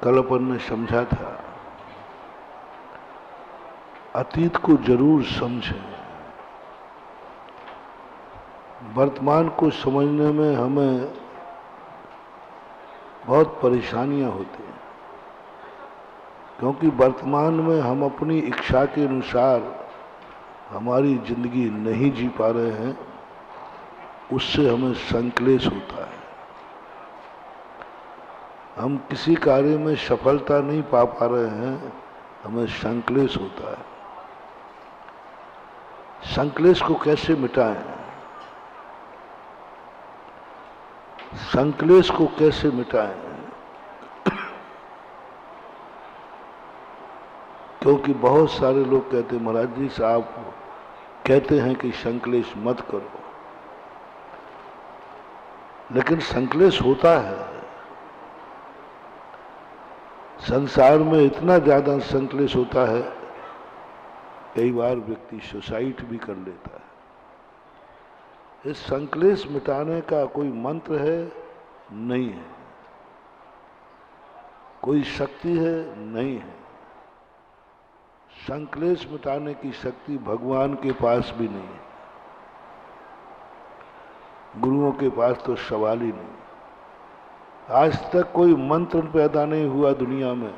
कल अपन ने समझा था, अतीत को जरूर समझें। वर्तमान को समझने में हमें बहुत परेशानियां होती हैं, क्योंकि वर्तमान में हम अपनी इच्छा के अनुसार हमारी जिंदगी नहीं जी पा रहे हैं। उससे हमें संक्लेश होता है। हम किसी कार्य में सफलता नहीं पा रहे हैं, हमें संक्लेश होता है। संक्लेश को कैसे मिटाएं? संक्लेश को कैसे मिटाएं? क्योंकि बहुत सारे लोग कहते, महाराज जी साहब कहते हैं कि संक्लेश मत करो, लेकिन संक्लेश होता है। संसार में इतना ज्यादा संक्लेश होता है, कई बार व्यक्ति सुसाइड भी कर लेता है। इस संक्लेश मिटाने का कोई मंत्र है? नहीं है। कोई शक्ति है? नहीं है। संक्लेश मिटाने की शक्ति भगवान के पास भी नहीं है, गुरुओं के पास तो सवाल ही नहीं। आज तक कोई मंत्र पैदा नहीं हुआ दुनिया में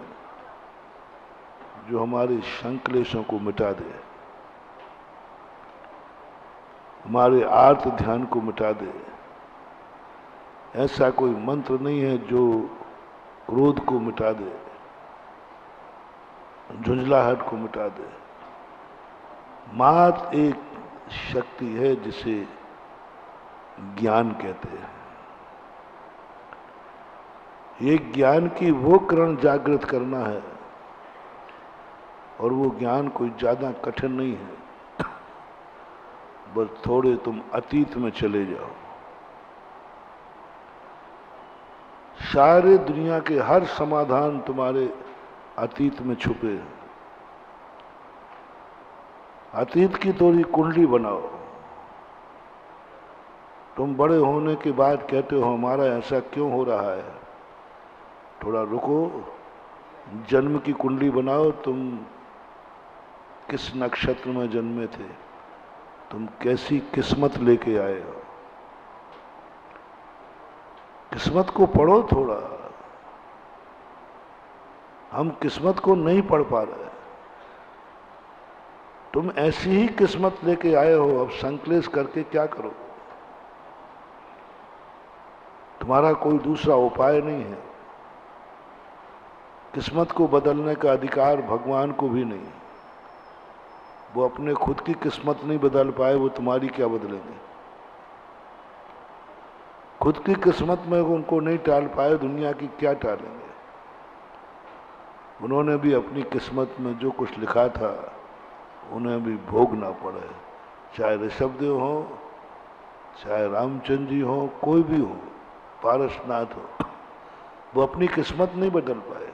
जो हमारे संक्लेशों को मिटा दे, हमारे आर्त ध्यान को मिटा दे। ऐसा कोई मंत्र नहीं है जो क्रोध को मिटा दे, झुंझलाहट को मिटा दे। मात्र एक शक्ति है जिसे ज्ञान कहते हैं। ये ज्ञान की वो किरण जागृत करना है, और वो ज्ञान कोई ज्यादा कठिन नहीं है। बस थोड़े तुम अतीत में चले जाओ। सारे दुनिया के हर समाधान तुम्हारे अतीत में छुपे हैं। अतीत की थोड़ी कुंडली बनाओ। तुम बड़े होने के बाद कहते हो हमारा ऐसा क्यों हो रहा है, थोड़ा रुको, जन्म की कुंडली बनाओ। तुम किस नक्षत्र में जन्मे थे, तुम कैसी किस्मत लेके आए हो। किस्मत को पढ़ो थोड़ा। हम किस्मत को नहीं पढ़ पा रहे। तुम ऐसी ही किस्मत लेके आए हो, अब संक्लेश करके क्या करो? तुम्हारा कोई दूसरा उपाय नहीं है। किस्मत को बदलने का अधिकार भगवान को भी नहीं। वो अपने खुद की किस्मत नहीं बदल पाए, वो तुम्हारी क्या बदलेंगे? खुद की किस्मत में उनको नहीं टाल पाए, दुनिया की क्या टालेंगे? उन्होंने भी अपनी किस्मत में जो कुछ लिखा था उन्हें भी भोगना पड़े। चाहे ऋषभदेव हो, चाहे रामचंद्र जी हो, कोई भी हो, पारसनाथ हो, वो अपनी किस्मत नहीं बदल पाए।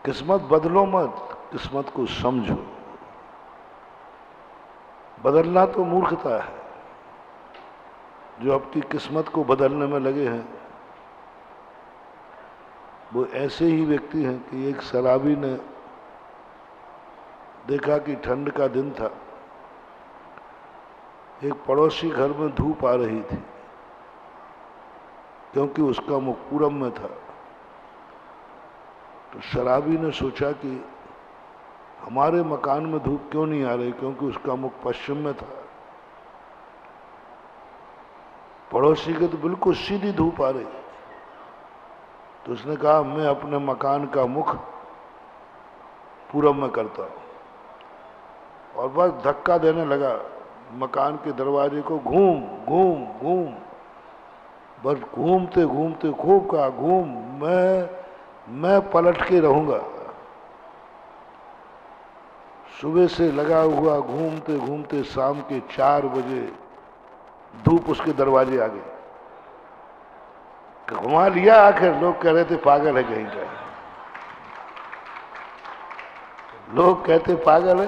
किस्मत बदलो मत, किस्मत को समझो। बदलना तो मूर्खता है। जो अपनी किस्मत को बदलने में लगे हैं वो ऐसे ही व्यक्ति हैं कि एक शराबी ने देखा कि ठंड का दिन था, एक पड़ोसी घर में धूप आ रही थी, क्योंकि उसका मुख पूरब में था। तो शराबी ने सोचा कि हमारे मकान में धूप क्यों नहीं आ रही, क्योंकि उसका मुख पश्चिम में था। पड़ोसी के तो बिल्कुल सीधी धूप आ रही। तो उसने कहा मैं अपने मकान का मुख पूरब में करता हूं, और बस धक्का देने लगा मकान के दरवाजे को। घूम घूम घूम, बस घूमते घूमते खूब कहा घूम, मैं पलट के रहूंगा। सुबह से लगा हुआ घूमते घूमते शाम के 4 बजे धूप उसके दरवाजे आ गई। घुमा लिया आखिर। लोग कह रहे थे पागल है कहीं का। लोग कहते पागल है,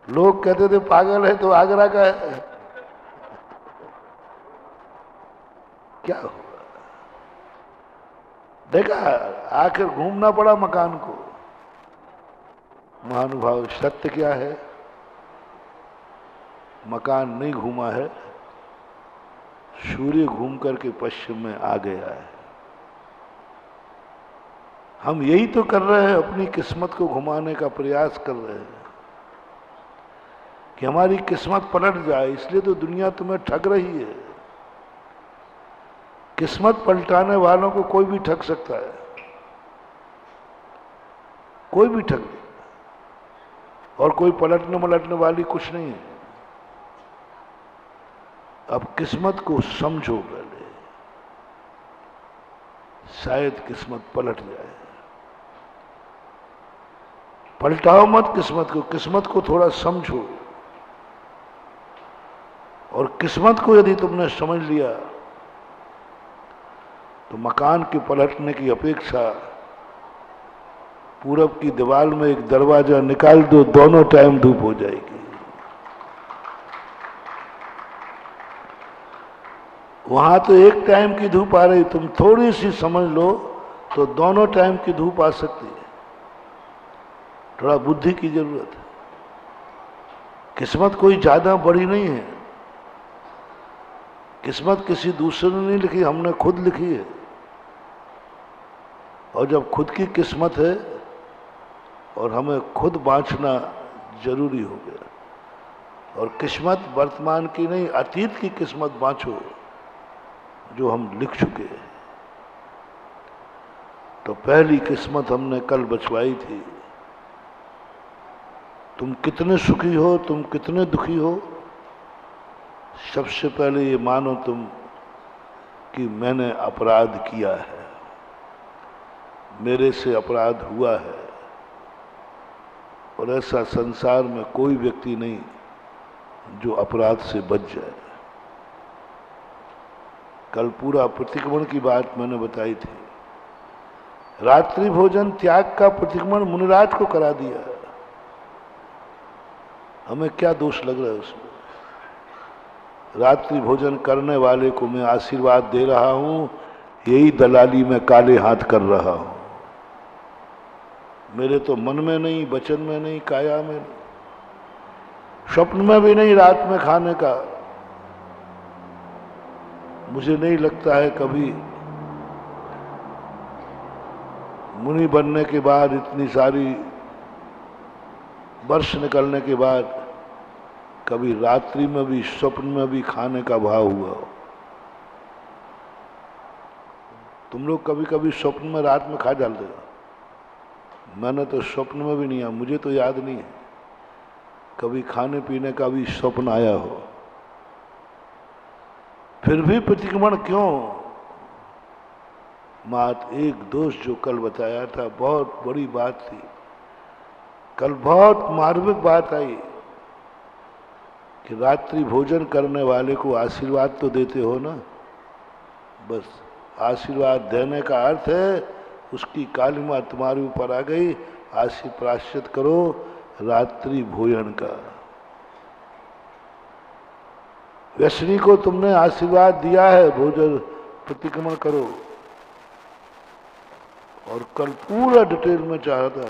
लोग कहते थे पागल है तो आगरा का है। क्या हुआ? देखा, आखिर घूमना पड़ा मकान को। महानुभाव, सत्य क्या है? मकान नहीं घूमा है, सूर्य घूम करके पश्चिम में आ गया है। हम यही तो कर रहे हैं, अपनी किस्मत को घुमाने का प्रयास कर रहे हैं कि हमारी किस्मत पलट जाए। इसलिए तो दुनिया तुम्हें ठग रही है। किस्मत पलटाने वालों को कोई भी ठग सकता है, कोई भी ठग दे, और कोई पलटने मलटने वाली कुछ नहीं है। अब किस्मत को समझो पहले, शायद किस्मत पलट जाए। पलटाओ मत किस्मत को, किस्मत को थोड़ा समझो। और किस्मत को यदि तुमने समझ लिया तो मकान के पलटने की अपेक्षा पूरब की दीवार में एक दरवाजा निकाल दो, दोनों टाइम धूप हो जाएगी। वहां तो एक टाइम की धूप आ रही, तुम थोड़ी सी समझ लो तो दोनों टाइम की धूप आ सकती है। थोड़ा बुद्धि की जरूरत है। किस्मत कोई ज्यादा बड़ी नहीं है। किस्मत किसी दूसरे ने नहीं लिखी, हमने खुद लिखी है। और जब खुद की किस्मत है और हमें खुद बांचना जरूरी हो गया। और किस्मत वर्तमान की नहीं, अतीत की किस्मत बांचो जो हम लिख चुके हैं। तो पहली किस्मत हमने कल बचवाई थी। तुम कितने सुखी हो, तुम कितने दुखी हो, सबसे पहले ये मानो तुम कि मैंने अपराध किया है, मेरे से अपराध हुआ है। और ऐसा संसार में कोई व्यक्ति नहीं जो अपराध से बच जाए। कल पूरा प्रतिक्रमण की बात मैंने बताई थी। रात्रि भोजन त्याग का प्रतिक्रमण मुनिराज को करा दिया। हमें क्या दोष लग रहा है उसमें? रात्रि भोजन करने वाले को मैं आशीर्वाद दे रहा हूं, यही दलाली में काले हाथ कर रहा हूं। मेरे तो मन में नहीं, वचन में नहीं, काया में नहीं, स्वप्न में भी नहीं रात में खाने का। मुझे नहीं लगता है कभी मुनि बनने के बाद, इतनी सारी वर्ष निकलने के बाद, कभी रात्रि में भी, स्वप्न में भी खाने का भाव हुआ हो। तुम लोग कभी कभी स्वप्न में रात में खा डालते हो। मैंने तो स्वप्न में भी नहीं आया, मुझे तो याद नहीं है कभी खाने पीने का भी स्वप्न आया हो। फिर भी प्रतिक्रमण क्यों? मात एक दोष जो कल बताया था, बहुत बड़ी बात थी। कल बहुत मार्मिक बात आई कि रात्रि भोजन करने वाले को आशीर्वाद तो देते हो ना। बस आशीर्वाद देने का अर्थ है उसकी कालिमा तुम्हारे ऊपर आ गई, प्रायश्चित करो रात्रि भोजन का। व्यसनी को तुमने आशीर्वाद दिया है, भोजन प्रतिक्रमण करो। और कल पूरा डिटेल में चाहा था,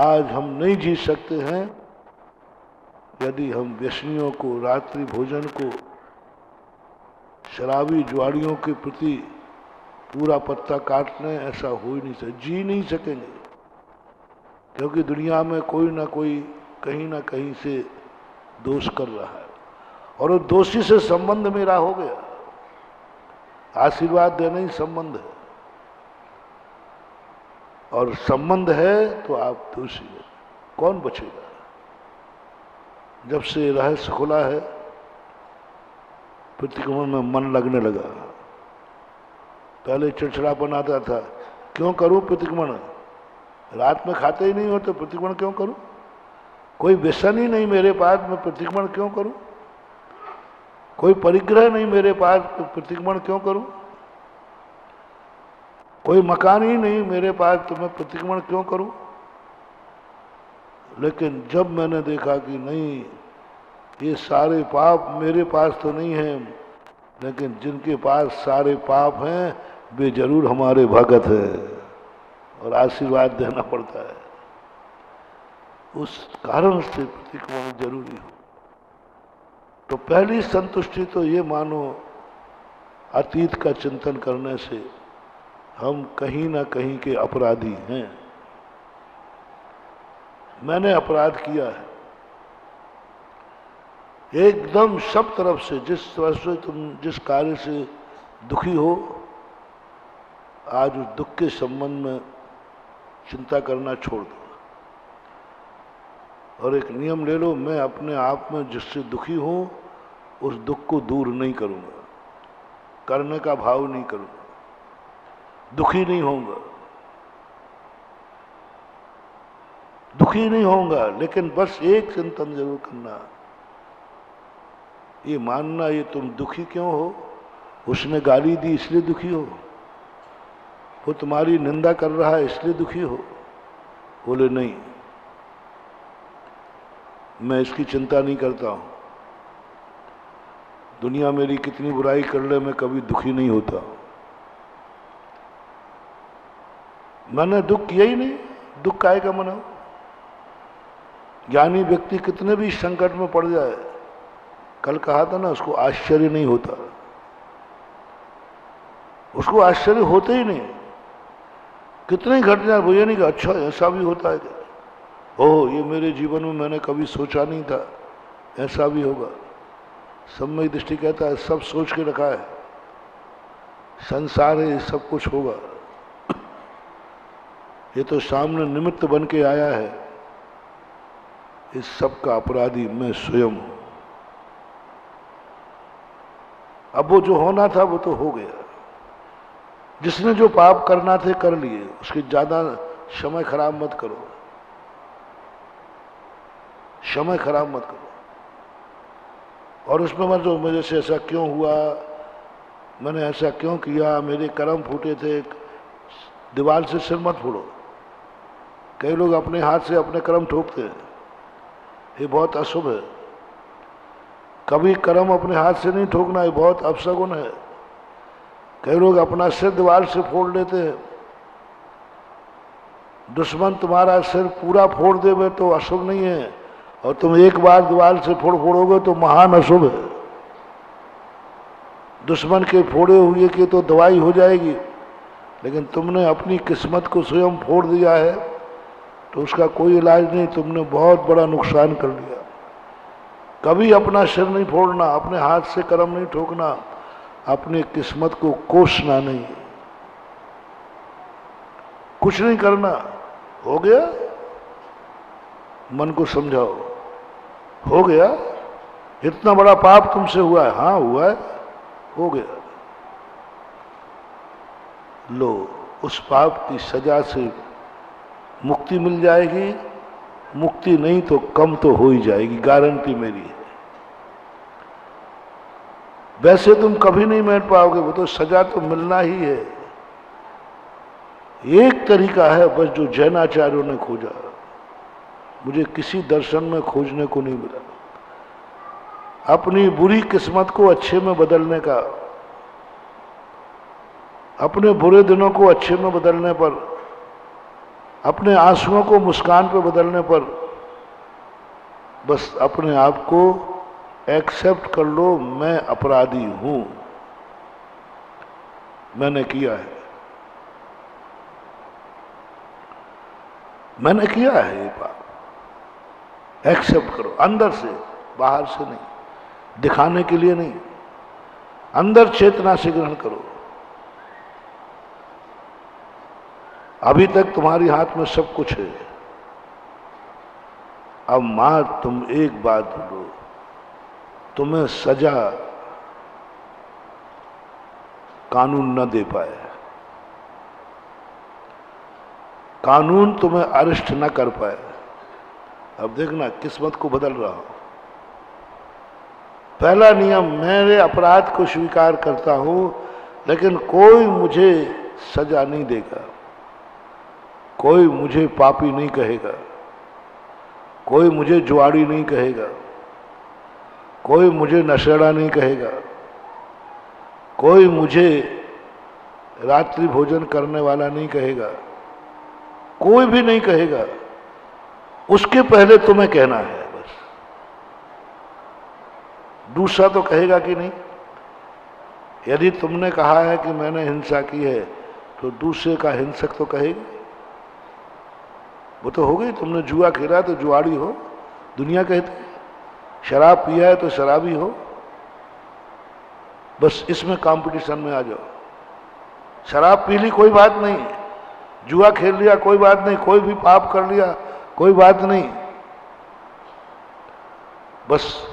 आज हम नहीं जी सकते हैं यदि हम व्यसनियों को, रात्रि भोजन को, शराबी जुआड़ियों के प्रति पूरा पत्ता काटने, ऐसा हो ही नहीं सकता, जी नहीं सकेंगे। क्योंकि दुनिया में कोई ना कोई कहीं ना कहीं से दोष कर रहा है और वो दोषी से संबंध मेरा हो गया। आशीर्वाद देना ही संबंध है, और संबंध है तो आप दोषी हो। कौन बचेगा? जब से रहस्य खुला है, प्रतिक्रमण में मन लगने लगा। पहले चिड़चिड़ापन आता था, क्यों करूं प्रतिक्रमण? रात में खाते ही नहीं हो तो प्रतिक्रमण क्यों करूं? कोई व्यसन ही नहीं मेरे पास, मैं प्रतिक्रमण क्यों करूं? कोई परिग्रह नहीं मेरे पास, तो प्रतिक्रमण क्यों करूं? कोई मकान ही नहीं मेरे पास, तो मैं प्रतिक्रमण क्यों करूं? लेकिन जब मैंने देखा कि नहीं, ये सारे पाप मेरे पास तो नहीं हैं, लेकिन जिनके पास सारे पाप हैं वे जरूर हमारे भगत है और आशीर्वाद देना पड़ता है। उस कारण से प्रतिक्रमण जरूरी हो। तो पहली संतुष्टि तो ये मानो, अतीत का चिंतन करने से हम कहीं ना कहीं के अपराधी हैं। मैंने अपराध किया है एकदम सब तरफ से। जिस तरह से तुम जिस कार्य से दुखी हो, आज उस दुख के संबंध में चिंता करना छोड़ दो और एक नियम ले लो, मैं अपने आप में जिससे दुखी हूं उस दुख को दूर नहीं करूंगा, करने का भाव नहीं करूंगा, दुखी नहीं होऊंगा, दुखी नहीं होऊंगा। लेकिन बस एक चिंतन जरूर करना, ये मानना ये तुम दुखी क्यों हो, उसने गाली दी इसलिए दुखी हो, वो तुम्हारी निंदा कर रहा है इसलिए दुखी हो। बोले नहीं, मैं इसकी चिंता नहीं करता हूं। दुनिया मेरी कितनी बुराई कर ले, मैं कभी दुखी नहीं होता। मैंने दुख किया ही नहीं, दुख काहे का मनाऊं। ज्ञानी व्यक्ति कितने भी संकट में पड़ जाए, कल कहा था ना, उसको आश्चर्य नहीं होता, उसको आश्चर्य होते ही नहीं। कितने घट जाए वो ये नहीं कि अच्छा ऐसा भी होता है क्या, ओह ये मेरे जीवन में मैंने कभी सोचा नहीं था ऐसा भी होगा। सम्यक दृष्टि कहता है सब सोच के रखा है, संसार है, सब कुछ होगा, ये तो सामने निमित्त बन के आया है। इस सब का अपराधी मैं स्वयं हूं। अब वो जो होना था वो तो हो गया। जिसने जो पाप करना थे कर लिए, उसके ज्यादा समय खराब मत करो, समय खराब मत करो। और उसमें मत जो मुझे से ऐसा क्यों हुआ, मैंने ऐसा क्यों किया, मेरे कर्म फूटे थे, दीवार से सिर मत फोड़ो। कई लोग अपने हाथ से अपने कर्म ठोकते हैं, ये बहुत अशुभ है। कभी कर्म अपने हाथ से नहीं ठोकना, ये बहुत अपशगुन है। कई लोग अपना सिर दीवार से फोड़ लेते हैं। दुश्मन तुम्हारा सिर पूरा फोड़ देवे तो अशुभ नहीं है, और तुम एक बार दीवार से फोड़ोगे तो महान अशुभ है। दुश्मन के फोड़े हुए की तो दवाई हो जाएगी, लेकिन तुमने अपनी किस्मत को स्वयं फोड़ दिया है तो उसका कोई इलाज नहीं, तुमने बहुत बड़ा नुकसान कर लिया। कभी अपना सिर नहीं फोड़ना, अपने हाथ से कर्म नहीं ठोकना, अपनी किस्मत को कोसना नहीं, कुछ नहीं करना। हो गया, मन को समझाओ, हो गया, इतना बड़ा पाप तुमसे हुआ है, हाँ हुआ है, हो गया, लो उस पाप की सजा से मुक्ति मिल जाएगी। मुक्ति नहीं तो कम तो हो ही जाएगी, गारंटी मेरी है। वैसे तुम कभी नहीं मिट पाओगे, वो तो सजा तो मिलना ही है। एक तरीका है बस जो जैनाचार्यों ने खोजा, मुझे किसी दर्शन में खोजने को नहीं मिला, अपनी बुरी किस्मत को अच्छे में बदलने का। अपने बुरे दिनों को अच्छे में बदलने पर, अपने आंसुओं को मुस्कान पर बदलने पर, बस अपने आप को एक्सेप्ट कर लो, मैं अपराधी हूं, मैंने किया है, मैंने किया है ये पाप। एक्सेप्ट करो अंदर से, बाहर से नहीं, दिखाने के लिए नहीं, अंदर चेतना से ग्रहण करो। अभी तक तुम्हारे हाथ में सब कुछ है, अब मां तुम एक बात बोलो, तुम्हें सजा कानून न दे पाए, कानून तुम्हें अरेस्ट न कर पाए। अब देखना किस्मत को बदल रहा हूं। पहला नियम, मेरे अपराध को स्वीकार करता हूं, लेकिन कोई मुझे सजा नहीं देगा, कोई मुझे पापी नहीं कहेगा, कोई मुझे जुआड़ी नहीं कहेगा, कोई मुझे नशेड़ा नहीं कहेगा, कोई मुझे रात्रि भोजन करने वाला नहीं कहेगा, कोई भी नहीं कहेगा, उसके पहले तुम्हें कहना है बस। दूसरा तो कहेगा कि नहीं। यदि तुमने कहा है कि मैंने हिंसा की है तो दूसरे का हिंसक तो कहेगी, वो तो हो गई। तुमने जुआ खेला तो जुआड़ी हो, दुनिया कहती है। शराब पिया है तो शराबी हो। बस इसमें कंपटीशन में आ जाओ। शराब पी ली कोई बात नहीं, जुआ खेल लिया कोई बात नहीं, कोई भी पाप कर लिया कोई बात नहीं, बस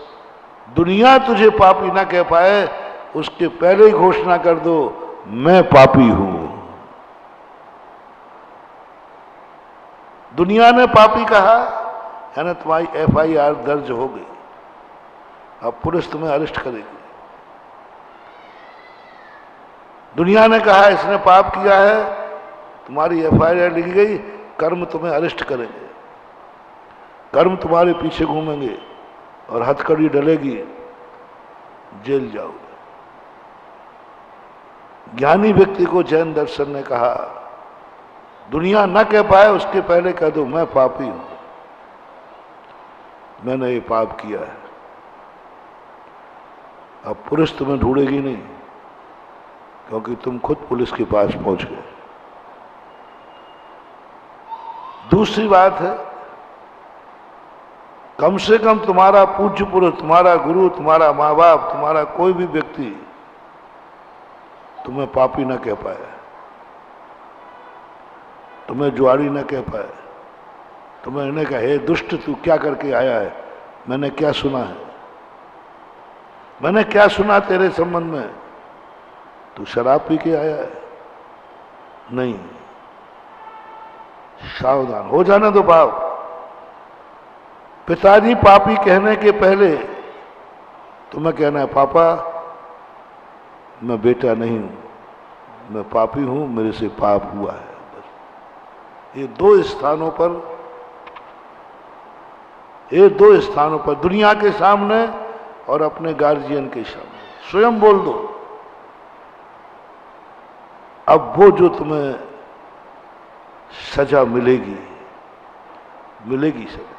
दुनिया तुझे पापी ना कह पाए उसके पहले ही घोषणा कर दो, मैं पापी हूं। दुनिया ने पापी कहा यानी तुम्हारी FIR दर्ज हो गई। अब पुलिस तुम्हें अरेस्ट करेगी। दुनिया ने कहा इसने पाप किया है, तुम्हारी FIR लिखी गई, कर्म तुम्हें अरेस्ट करेंगे, कर्म तुम्हारे पीछे घूमेंगे और हथकड़ी डलेगी, जेल जाओगे। ज्ञानी व्यक्ति को जैन दर्शन ने कहा दुनिया न कह पाए उसके पहले कह दो मैं पापी हूं, मैंने ये पाप किया है। अब पुलिस तुम्हें ढूंढेगी नहीं, क्योंकि तुम खुद पुलिस के पास पहुंच गए। दूसरी बात है, कम से कम तुम्हारा पूज्य पुरुष, तुम्हारा गुरु, तुम्हारा माँ बाप, तुम्हारा कोई भी व्यक्ति तुम्हें पापी न कह पाए, तुम्हें जुआरी न कह पाए, तुम्हें इन्हें कहा हे दुष्ट तू क्या करके आया है, मैंने क्या सुना है, मैंने क्या सुना तेरे संबंध में, तू शराब पी के आया है। नहीं, सावधान हो जाने दो बाप। पिताजी पापी कहने के पहले तुम्हें कहना है पापा मैं बेटा नहीं हूं, मैं पापी हूं, मेरे से पाप हुआ है। बस ये दो स्थानों पर दुनिया के सामने और अपने गार्जियन के सामने स्वयं बोल दो। अब वो जो तुम्हें सजा मिलेगी, मिलेगी सजा।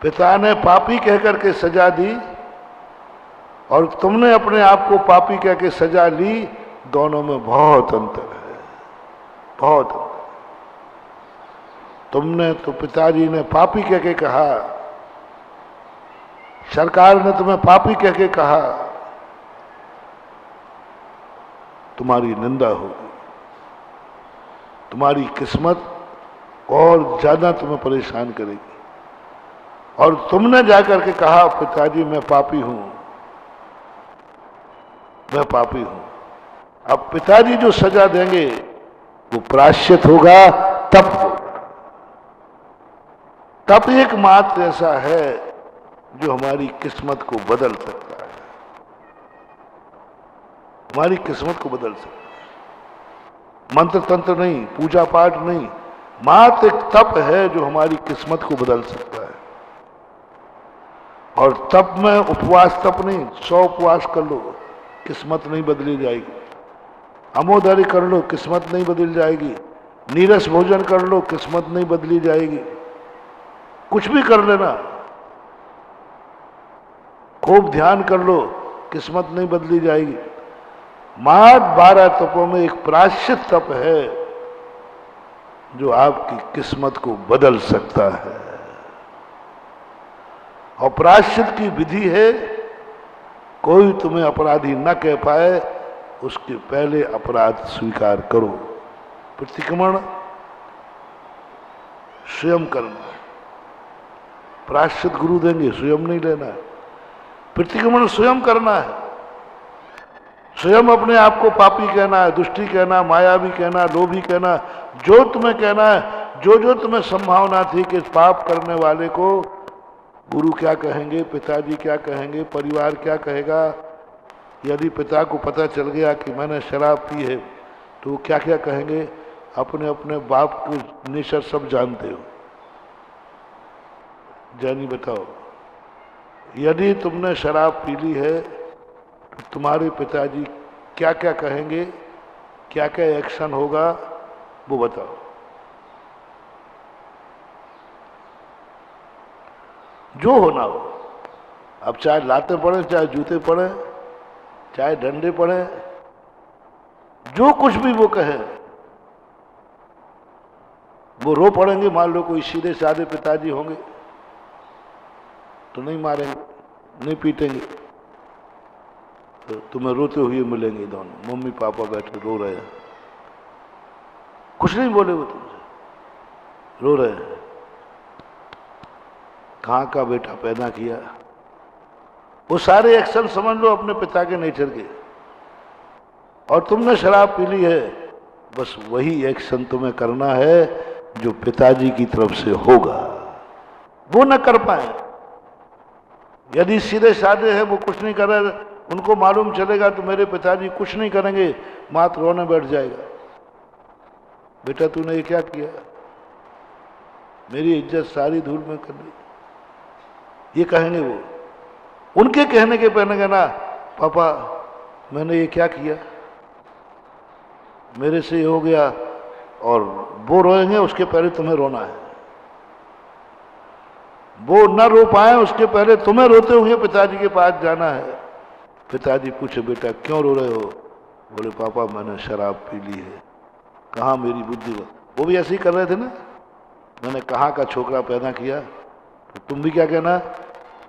पिता ने पापी कहकर के सजा दी और तुमने अपने आप को पापी कह के सजा ली, दोनों में बहुत अंतर है, बहुत अंतर। तुमने तो पिताजी ने पापी कह के कहा, सरकार ने तुम्हें पापी कह के कहा, तुम्हारी निंदा होगी, तुम्हारी किस्मत और ज्यादा तुम्हें परेशान करेगी। और तुमने जाकर के कहा पिताजी मैं पापी हूं, मैं पापी हूं। अब पिताजी जो सजा देंगे वो प्रायश्चित होगा, तप होगा। तप एकमात्र ऐसा है जो हमारी किस्मत को बदल सकता है, हमारी किस्मत को बदल सकता है। मंत्र तंत्र नहीं, पूजा पाठ नहीं, मात्र एक तप है जो हमारी किस्मत को बदल सकता है। और तप में उपवास तप नहीं, 100 उपवास कर लो किस्मत नहीं बदली जाएगी, अमोदरी कर लो किस्मत नहीं बदल जाएगी, नीरस भोजन कर लो किस्मत नहीं बदली जाएगी, कुछ भी कर लेना, खूब ध्यान कर लो किस्मत नहीं बदली जाएगी। मात्र 12 तपों में एक प्रायश्चित तप है जो आपकी किस्मत को बदल सकता है। और प्रायश्चित की विधि है, कोई तुम्हें अपराधी न कह पाए उसके पहले अपराध स्वीकार करो। प्रतिक्रमण स्वयं करना, प्रायश्चित गुरु देंगे, स्वयं नहीं लेना है। प्रतिक्रमण स्वयं करना है, स्वयं अपने आप को पापी कहना है, दुष्टी कहना, मायावी कहना, लोभी कहना, जो तुम्हें कहना है। जो तुम्हें संभावना थी कि पाप करने वाले को गुरु क्या कहेंगे, पिताजी क्या कहेंगे, परिवार क्या कहेगा, यदि पिता को पता चल गया कि मैंने शराब पी है तो वो क्या क्या कहेंगे, अपने अपने बाप को नेचर सब जानते हो। जानी बताओ, यदि तुमने शराब पी ली है तो तुम्हारे पिताजी क्या क्या कहेंगे क्या क्या एक्शन होगा वो बताओ। जो होना हो, अब चाहे लाते पड़े, चाहे जूते पड़े, चाहे डंडे पड़े, जो कुछ भी वो कहे, वो रो पड़ेंगे। मान लो कोई सीधे साधे पिताजी होंगे तो नहीं मारेंगे, नहीं पीटेंगे, तो तुम्हें रोते हुए मिलेंगे दोनों, मम्मी पापा बैठे रो रहे हैं, कुछ नहीं बोले वो तुमसे, रो रहे हैं। कहाँ का बेटा पैदा किया, वो सारे एक्शन समझ लो अपने पिता के नेचर के। और तुमने शराब पी ली है, बस वही एक्शन तुम्हें करना है जो पिताजी की तरफ से होगा। वो न कर पाए, यदि सीधे साधे हैं, वो कुछ नहीं कर रहे, उनको मालूम चलेगा तो मेरे पिताजी कुछ नहीं करेंगे, मात्र रोने बैठ जाएगा, बेटा तूने ये क्या किया, मेरी इज्जत सारी धूल में कर दी, ये कहेंगे वो। उनके कहने के पहले ना, पापा मैंने ये क्या किया, मेरे से ये हो गया, और वो रोएंगे, उसके पहले तुम्हें रोना है। वो न रो पाए उसके पहले तुम्हें रोते हुए पिताजी के पास जाना है। पिताजी पूछे बेटा क्यों रो रहे हो, बोले पापा मैंने शराब पी ली है। कहाँ मेरी बुद्धि, वो भी ऐसे ही कर रहे थे ना, मैंने कहाँ का छोकरा पैदा किया। तो तुम भी क्या कहना,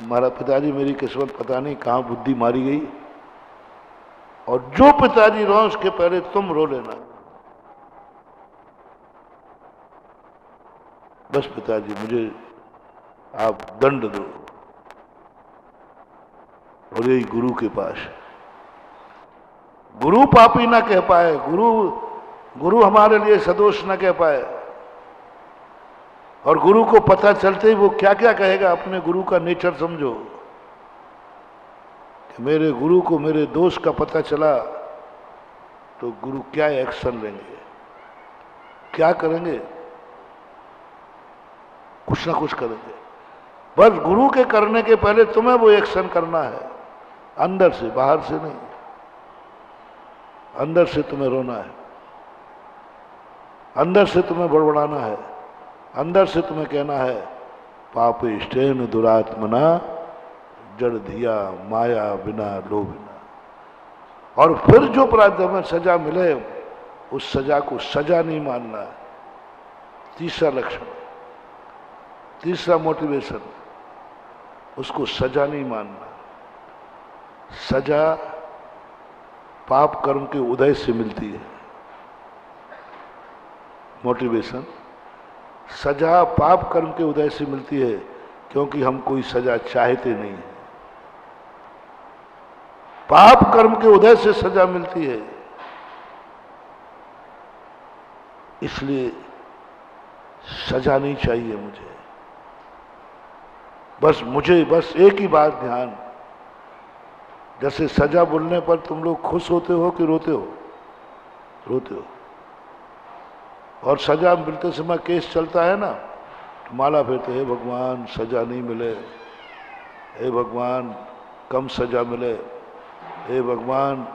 हमारा पिताजी मेरी किस्मत पता नहीं कहाँ बुद्धि मारी गई। और जो पिताजी रो उसके पहले तुम रो लेना, बस पिताजी मुझे आप दंड दो। और यही गुरु के पास, गुरु पापी ना कह पाए, गुरु हमारे लिए सदोष ना कह पाए। और गुरु को पता चलते ही वो क्या क्या कहेगा, अपने गुरु का नेचर समझो कि मेरे गुरु को मेरे दोष का पता चला तो गुरु क्या एक्शन लेंगे, क्या करेंगे, कुछ ना कुछ करेंगे। बस गुरु के करने के पहले तुम्हें वो एक्शन करना है, अंदर से, बाहर से नहीं। अंदर से तुम्हें रोना है, अंदर से तुम्हें बड़बड़ाना है, अंदर से तुम्हें कहना है पापिष्टेन दुरात्मना जड़ धिया माया बिना लोभिना। और फिर जो अपराध में सजा मिले उस सजा को सजा नहीं मानना है। तीसरा लक्षण, तीसरा मोटिवेशन, उसको सजा नहीं मानना। सजा पाप कर्म के उदय से मिलती है। मोटिवेशन, सजा पाप कर्म के उदय से मिलती है, क्योंकि हम कोई सजा चाहते नहीं है। पाप कर्म के उदय से सजा मिलती है, इसलिए सजा नहीं चाहिए मुझे। बस एक ही बात ध्यान, जैसे सजा बोलने पर तुम लोग खुश होते हो कि रोते हो? रोते हो। और सजा मिलते समय केस चलता है ना, तो माला फेरते, हे भगवान सजा नहीं मिले, हे भगवान कम सजा मिले, हे भगवान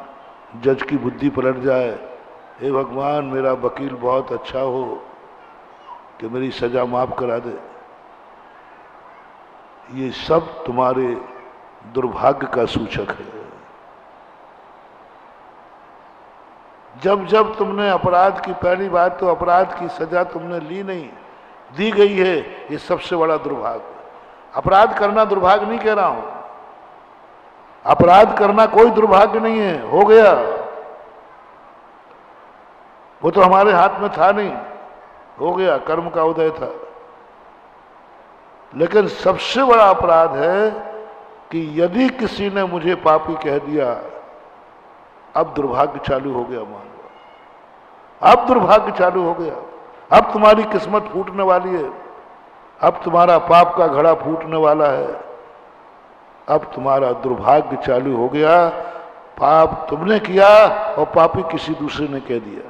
जज की बुद्धि पलट जाए, हे भगवान मेरा वकील बहुत अच्छा हो कि मेरी सजा माफ करा दे। ये सब तुम्हारे दुर्भाग्य का सूचक है। जब जब तुमने अपराध की, पहली बात तो अपराध की सजा तुमने ली नहीं, दी गई है, ये सबसे बड़ा दुर्भाग्य। अपराध करना दुर्भाग्य नहीं कह रहा हूं, अपराध करना कोई दुर्भाग्य नहीं है, हो गया, वो तो हमारे हाथ में था नहीं, हो गया, कर्म का उदय था। लेकिन सबसे बड़ा अपराध है कि यदि किसी ने मुझे पापी कह दिया, अब दुर्भाग्य चालू हो गया, मान लो, अब दुर्भाग्य चालू हो गया, अब तुम्हारी किस्मत फूटने वाली है, अब तुम्हारा पाप का घड़ा फूटने वाला है, अब तुम्हारा दुर्भाग्य चालू हो गया। पाप तुमने किया और पापी किसी दूसरे ने कह दिया।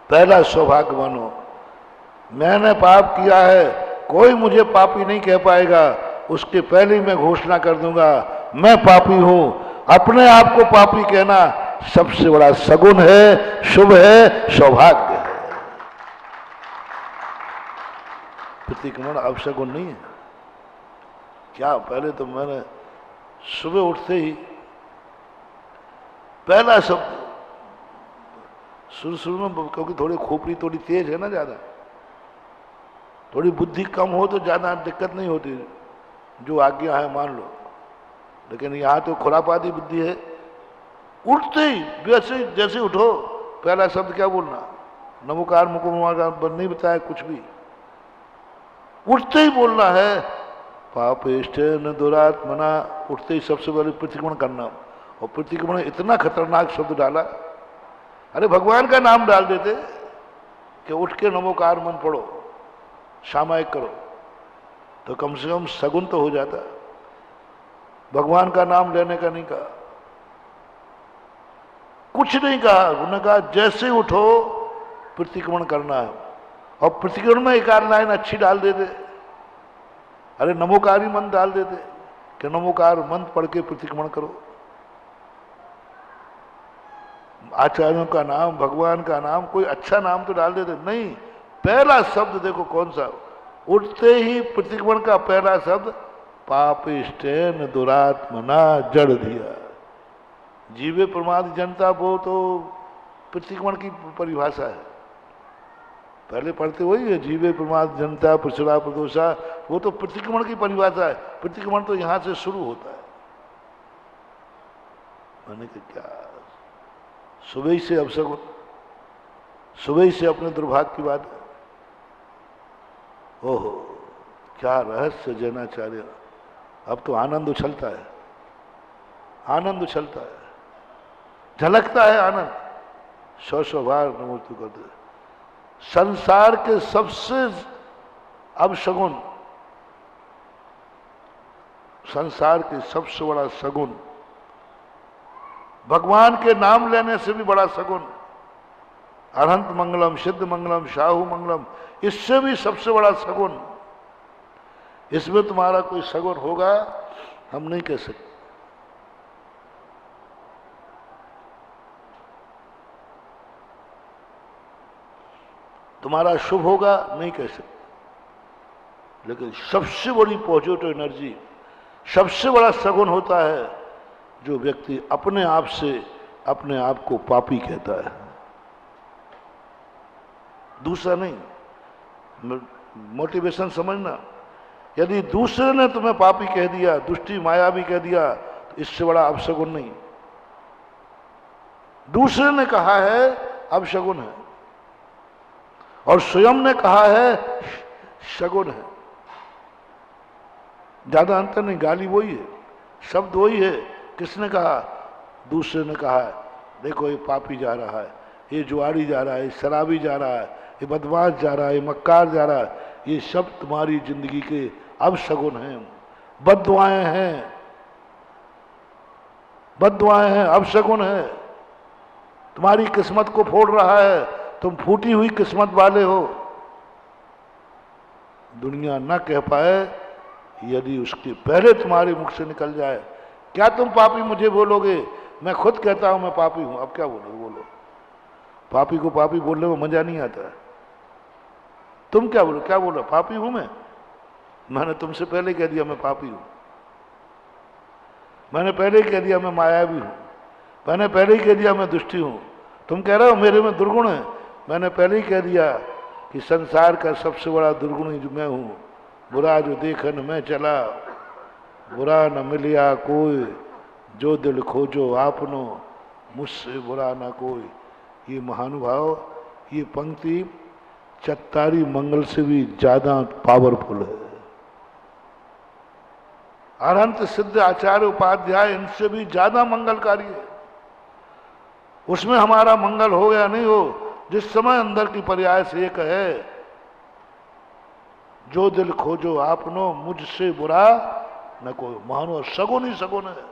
पहला सौभाग्य मानो, मैंने पाप किया है, कोई मुझे पापी नहीं कह पाएगा, उसके पहले ही मैं घोषणा कर दूंगा मैं पापी हूं, अपने आप को पापी कहना सबसे बड़ा सगुन है, शुभ है, सौभाग्य है। प्रतिक्रमण अपशगुन नहीं है। क्या पहले तो मैंने सुबह उठते ही पहला शब्द, शुरू में क्योंकि थोड़ी खोपड़ी थोड़ी तेज है ना, ज्यादा थोड़ी बुद्धि कम हो तो ज्यादा दिक्कत नहीं होती, जो आज्ञा है मान लो। लेकिन यहां तो खुरापाती बुद्धि है। उठते ही वैसे जैसे उठो पहला शब्द क्या बोलना, नमोकार मुकुमार नहीं बताया कुछ भी, उठते ही बोलना है पापेष्ट न दुरात्मना। उठते ही सबसे पहले प्रतिक्रमण करना। और प्रतिक्रमण इतना खतरनाक शब्द डाला, अरे भगवान का नाम डाल देते कि उठ के नमोकार मन पढ़ो, सामायिक करो, तो कम से कम सगुन तो हो जाता। भगवान का नाम लेने का नहीं कहा, कुछ नहीं कहा। उन्होंने कहा जैसे उठो प्रतिक्रमण करना है। और प्रतिक्रमण में एक आध लाइन अच्छी डाल देते, अरे नमोकारी मंत्र डाल देते कि नमोकार मंत्र पढ़ के प्रतिक्रमण करो। आचार्यों का नाम, भगवान का नाम, कोई अच्छा नाम तो डाल देते। नहीं, पहला शब्द देखो कौन सा, उठते ही प्रतिक्रमण का पहला शब्द पापिष्टेन दुरात्मना जड़ दिया। जीवे प्रमाद जनता, वो तो प्रतिक्रमण की परिभाषा है। पहले पढ़ते वही है, जीवे प्रमाद जनता प्रचुरा प्रदोषा, वो तो प्रतिक्रमण की परिभाषा है। प्रतिक्रमण तो यहां से शुरू होता है। मैंने कहा क्या सुबह ही से अपशगुन, सुबह ही से अपने दुर्भाग्य की बात है। ओहो क्या रहस्य जैनाचार्य। अब तो आनंद उछलता है, आनंद उछलता है, झलकता है आनंद। सौ बार नमोस्तु करते। संसार के सबसे अपशगुन, संसार के सबसे बड़ा सगुन, भगवान के नाम लेने से भी बड़ा सगुन, अनंत मंगलम, सिद्ध मंगलम, शाहू मंगलम, इससे भी सबसे बड़ा सगुन। इसमें तुम्हारा कोई सगुन होगा हम नहीं कह सकते। तुम्हारा शुभ होगा नहीं कह सकते। लेकिन सबसे बड़ी पॉजिटिव एनर्जी, सबसे बड़ा सगुन होता है जो व्यक्ति अपने आप से अपने आप को पापी कहता है, दूसरा नहीं। मोटिवेशन समझना, यदि दूसरे ने तुम्हें पापी कह दिया, दुष्टि माया भी कह दिया, तो इससे बड़ा अपशगुन नहीं। दूसरे ने कहा है अपशगुन है, और स्वयं ने कहा है शगुन है। ज्यादा अंतर नहीं, गाली वही है, शब्द वही है। किसने कहा? दूसरे ने कहा है देखो ये पापी जा रहा है, ये जुआरी जा रहा है, ये शराबी जा रहा है, ये बदमाश जा रहा है, ये मक्कार जा रहा है। ये सब तुम्हारी जिंदगी के अपशगुन हैं, बद्दुआएं हैं, बद्दुआएं हैं, अपशगुन है। तुम्हारी किस्मत को फोड़ रहा है, तुम फूटी हुई किस्मत वाले हो। दुनिया न कह पाए, यदि उसके पहले तुम्हारे मुख से निकल जाए, क्या तुम पापी मुझे बोलोगे? मैं खुद कहता हूं मैं पापी हूं, अब क्या बोलोगे? बोलो। पापी को पापी बोलने में मजा नहीं आता है। तुम क्या बोलो? क्या बोलो? पापी हूं मैंने तुमसे पहले कह दिया मैं पापी हूं। मैंने पहले ही कह दिया मैं मायावी हूं। मैंने पहले ही कह दिया मैं दुष्टी हूं। तुम कह रहे हो मेरे में दुर्गुण है। मैंने पहले ही कह दिया कि संसार का सबसे बड़ा दुर्गुण ही जो मैं हूं। बुरा जो देखन मैं चला, बुरा न मिलिया कोई, जो दिल खोजो आपनो, मुझसे बुरा ना कोई। ये महानुभाव, ये पंक्ति चत्तारी मंगल से भी ज्यादा पावरफुल है। अनंत सिद्ध आचार्य उपाध्याय इनसे भी ज्यादा मंगलकारी है। उसमें हमारा मंगल हो या नहीं हो, जिस समय अंदर की पर्याय से एक है, जो दिल खोजो आपनो, मुझसे बुरा न कोई। महानो सगुन ही सगुन है।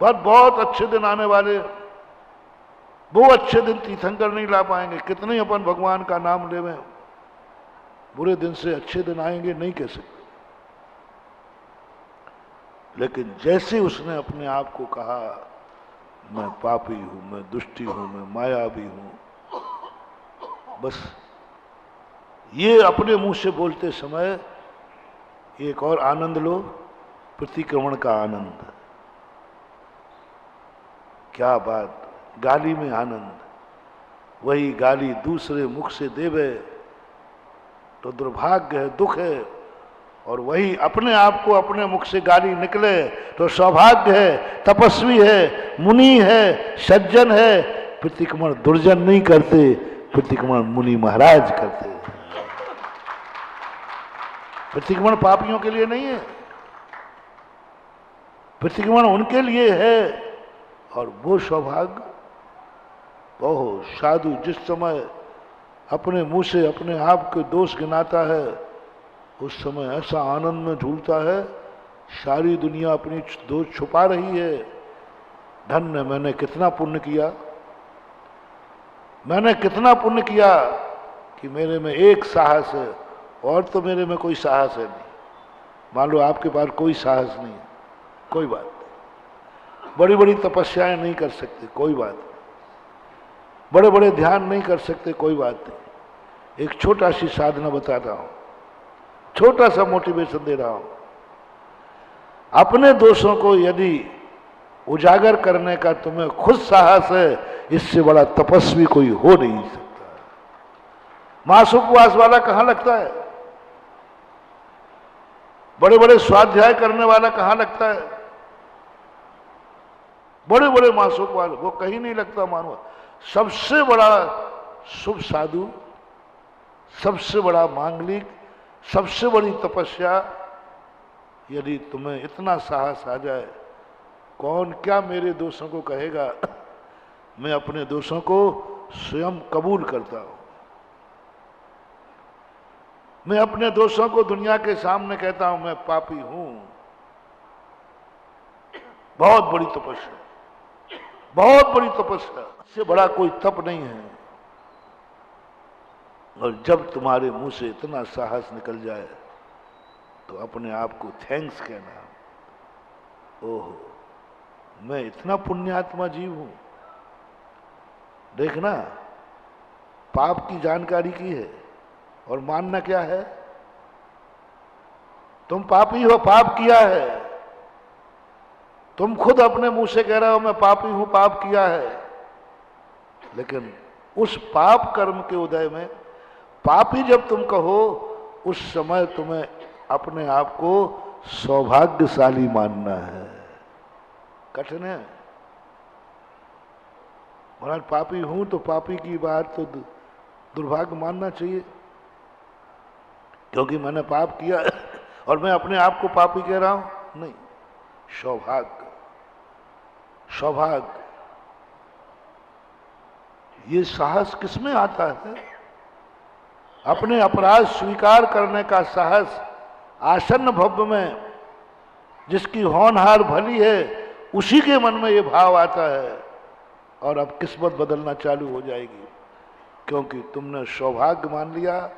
बस बहुत अच्छे दिन आने वाले, वो अच्छे दिन तीर्थंकर नहीं ला पाएंगे। कितने ही अपन भगवान का नाम लेवे, बुरे दिन से अच्छे दिन आएंगे नहीं कह सकते। लेकिन जैसे उसने अपने आप को कहा मैं पापी हूं, मैं दुष्टी हूं, मैं मायावी हूं, बस ये अपने मुंह से बोलते समय एक और आनंद लो, प्रतिक्रमण का आनंद। क्या बात, गाली में आनंद। वही गाली दूसरे मुख से देवे तो दुर्भाग्य है, दुख है, और वही अपने आप को अपने मुख से गाली निकले तो सौभाग्य है, तपस्वी है, मुनि है, सज्जन है। प्रतिक्रमण दुर्जन नहीं करते, प्रतिक्रमण मुनि महाराज करते। प्रतिक्रमण पापियों के लिए नहीं है, प्रतिक्रमण उनके लिए है। और वो सौभाग्य, ओहो साधु जिस समय अपने मुंह से अपने आप के दोष गिनाता है, उस समय ऐसा आनंद में झूलता है, सारी दुनिया अपनी दोष छुपा रही है। धन्य, मैंने कितना पुण्य किया, मैंने कितना पुण्य किया कि मेरे में एक साहस है, और तो मेरे में कोई साहस है नहीं। मान लो आपके पास कोई साहस नहीं है, कोई बात नहीं। बड़ी बड़ी तपस्याएं नहीं कर सकते, कोई बात नहीं। बड़े बड़े ध्यान नहीं कर सकते, कोई बात नहीं। एक छोटा सी साधना बताता हूं, छोटा सा मोटिवेशन दे रहा हूं। अपने दोषों को यदि उजागर करने का तुम्हें खुद साहस है, इससे बड़ा तपस्वी कोई हो नहीं सकता। मास उपवास वाला कहां लगता है, बड़े बड़े स्वाध्याय करने वाला कहां लगता है, बड़े बड़े मासोपवाल वो कहीं नहीं लगता। मानो सबसे बड़ा शुभ साधु, सबसे बड़ा मांगलिक, सबसे बड़ी तपस्या, यदि तुम्हें इतना साहस आ जाए, कौन क्या मेरे दोषों को कहेगा, मैं अपने दोषों को स्वयं कबूल करता हूं। मैं अपने दोषों को दुनिया के सामने कहता हूं, मैं पापी हूं। बहुत बड़ी तपस्या, बहुत बड़ी तपस्या, इससे बड़ा कोई तप नहीं है। और जब तुम्हारे मुंह से इतना साहस निकल जाए तो अपने आप को थैंक्स कहना, ओहो मैं इतना पुण्यात्मा जीव हूं। देखना, पाप की जानकारी की है और मानना क्या है, तुम पापी हो, पाप किया है। तुम खुद अपने मुंह से कह रहे हो मैं पापी हूं, पाप किया है, लेकिन उस पाप कर्म के उदय में पापी जब तुम कहो, उस समय तुम्हें अपने आप को सौभाग्यशाली मानना है। कठिन है महाराज, पापी हूं तो पापी की बात तो दुर्भाग्य मानना चाहिए, क्योंकि मैंने पाप किया और मैं अपने आप को पापी कह रहा हूं। नहीं, सौभाग्य, सौभाग्य। ये साहस किसमें आता है? अपने अपराध स्वीकार करने का साहस आसन्न भव्य में जिसकी होनहार भली है, उसी के मन में ये भाव आता है, और अब किस्मत बदलना चालू हो जाएगी, क्योंकि तुमने सौभाग्य मान लिया।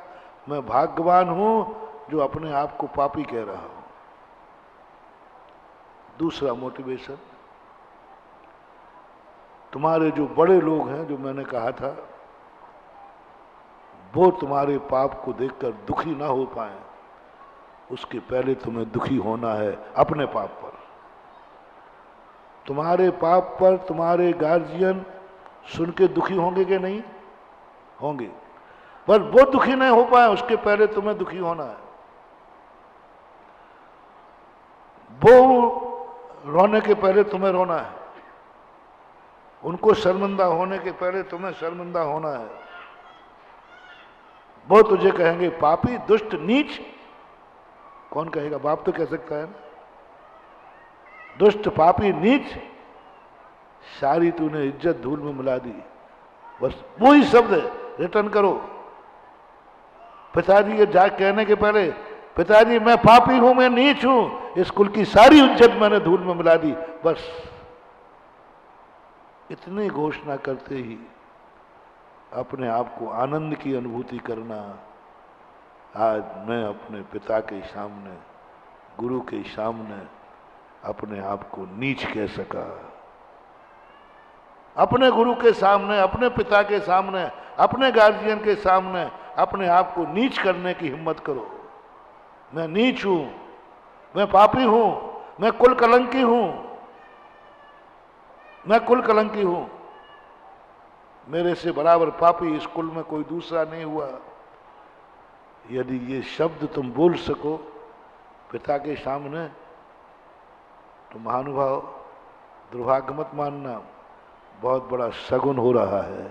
मैं भाग्यवान हूं जो अपने आप को पापी कह रहा हूं। दूसरा मोटिवेशन, तुम्हारे जो बड़े लोग हैं, जो मैंने कहा था, वो तुम्हारे पाप को देखकर दुखी ना हो पाए, उसके पहले तुम्हें दुखी होना है अपने पाप पर। तुम्हारे पाप पर तुम्हारे गार्जियन सुन के दुखी होंगे कि नहीं होंगे, पर वो दुखी नहीं हो पाए, उसके पहले तुम्हें दुखी होना है। वो रोने के पहले तुम्हें रोना है, उनको शर्मिंदा होने के पहले तुम्हें शर्मिंदा होना है। वो तुझे कहेंगे पापी, दुष्ट, नीच। कौन कहेगा? बाप तो कह सकता है ना, दुष्ट, पापी, नीच। सारी तूने इज्जत धूल में मिला दी। बस वही शब्द रिटर्न करो। पिताजी के जा कहने के पहले, पिताजी मैं पापी हूं, मैं नीच हूं, इस कुल की सारी इज्जत मैंने धूल में मिला दी। बस इतनी घोषणा करते ही अपने आप को आनंद की अनुभूति करना। आज मैं अपने पिता के सामने, गुरु के सामने अपने आप को नीच कह सका। अपने गुरु के सामने, अपने पिता के सामने, अपने गार्जियन के सामने अपने आप को नीच करने की हिम्मत करो। मैं नीच हूं, मैं पापी हूं, मैं कुल कलंकी हूं, मैं कुल कलंकी हूं, मेरे से बराबर पापी इस कुल में कोई दूसरा नहीं हुआ। यदि ये शब्द तुम बोल सको पिता के सामने तो महानुभाव, दुर्भाग्य मत मानना, बहुत बड़ा सगुन हो रहा है।